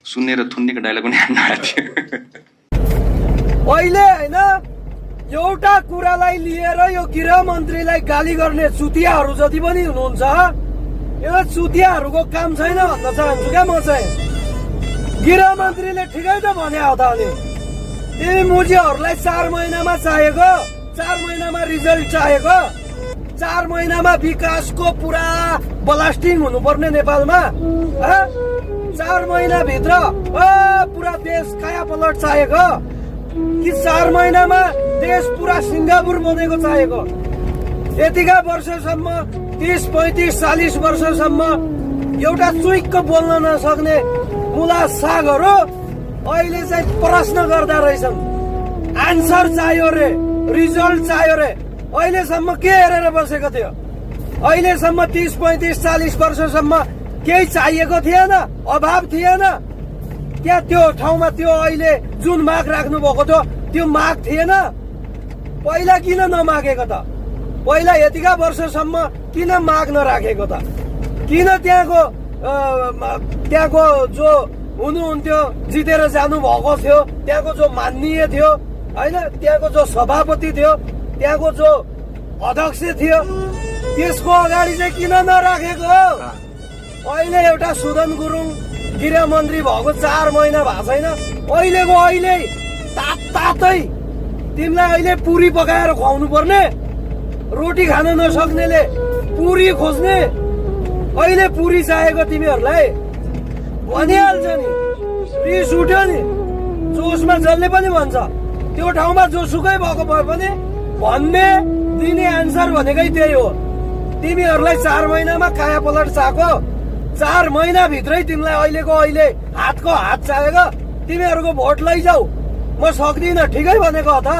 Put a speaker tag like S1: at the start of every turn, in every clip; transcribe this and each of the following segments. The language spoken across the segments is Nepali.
S1: सुनेर थुन्नेको डायलग पनि हान्नु आएको थियो।
S2: अहिले हैन एउटा कुरालाई लिएर यो गृह मन्त्रीलाई गाली गर्ने चुतियाहरू जति पनि हुनुहुन्छ, यो चुतियाहरूको काम छैन भन्न चाहन्छु क्या म चाहिँ। गृह मन्त्रीले ठिकै त भने हो त अनि तिमी मुजीहरूलाई 4 महिनामा चाहिएको, 4 महिनामा रिजल्ट चाहिएको, 4 महिनामा विकासको पुरा ब्लास्टिङ हुनुपर्ने नेपालमा 4 महिनाभित्र पुरा देश काया पलट चाहिएको कि 4 महिनामा देश पुरा सिङ्गापुर बनेको चाहिएको? यतिका वर्षसम्म 30, 35, 40 वर्षसम्म एउटा चुइक्क बोल्न नसक्ने मुला सागहरू अहिले चाहिँ प्रश्न गर्दा रहेछन्। आन्सर चाहियो रे, रिजल्ट चाहियो रे। अहिलेसम्म के हेरेर बसेको थियो? अहिलेसम्म 30, 35, 40 वर्षसम्म केही चाहिएको थिएन, अभाव थिएन क्या? त्यो ठाउँमा त्यो अहिले जुन माग राख्नु भएको थियो त्यो माग थिएन? पहिला किन नमागेको त? पहिला यतिका वर्षसम्म किन माग नराखेको त? किन त्यहाँको जो हुनुहुन्थ्यो, जितेर जानु भएको थियो, त्यहाँको जो माननीय थियो होइन, त्यहाँको जो सभापति थियो, त्यहाँको जो अध्यक्ष थियो, त्यसको अगाडि चाहिँ किन नराखेको? अहिले एउटा सुदन गुरुङ गृह मन्त्री भएको 4 महिना भएको छैन। अहिलेको अहिले तातै तिमीलाई अहिले पुरी पकाएर खुवाउनु पर्ने, रोटी खान नसक्नेले पुरी खोज्ने, अहिले पुरी चाहिएको तिमीहरूलाई भनिहाल्छ नि। रिस उठ्यो नि, जोसमा जसले पनि भन्छ। त्यो ठाउँमा जोसुकै भएको भए पनि भन्ने दिने आन्सर भनेकै त्यही हो। तिमीहरूलाई 4 महिनामा काया पलट चाहिएको, 4 महिनाभित्रै तिमीलाई अहिलेको अहिले हातको हात चाहिएको। तिमीहरूको भोट लैजाऊ, म सक्दिनँ, ठिकै भनेको हो त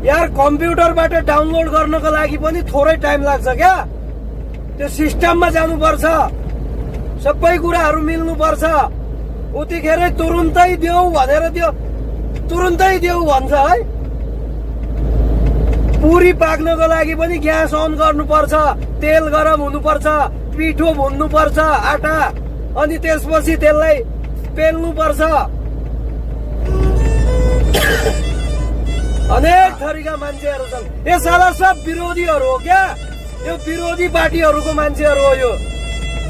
S2: यार। कम्प्युटरबाट डाउनलोड गर्नको लागि पनि थोरै टाइम लाग्छ क्या? त्यो सिस्टममा जानुपर्छ, सबै कुराहरू मिल्नुपर्छ। उतिखेरै तुरुन्तै देऊ भनेर त्यो तुरुन्तै देऊ भन्छ है। पुरी पाक्नको लागि पनि ग्यास अन गर्नुपर्छ, तेल गरम हुनुपर्छ, पिठो भुन्नुपर्छ आटा, अनि त्यसपछि त्यसलाई पेल्नुपर्छ। अनेक थरीका मान्छेहरू छन्। यो साला सब विरोधीहरू हो क्या? यो विरोधी पार्टीहरूको मान्छेहरू हो। यो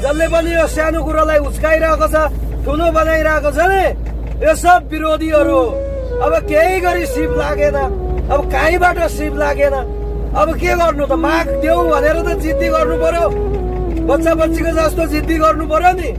S2: जसले पनि यो सानो कुरोलाई उच्काइरहेको छ, ठुलो बनाइरहेको छ नि, यो सब विरोधीहरू हो। अब केही गरी सिप लागेन, अब कहीँबाट सिप लागेन, अब के गर्नु त? माग देऊ भनेर त जिद्दी गर्नु पर्यो, बच्चा बच्चीको जस्तो जिद्दी गर्नु पर्यो नि।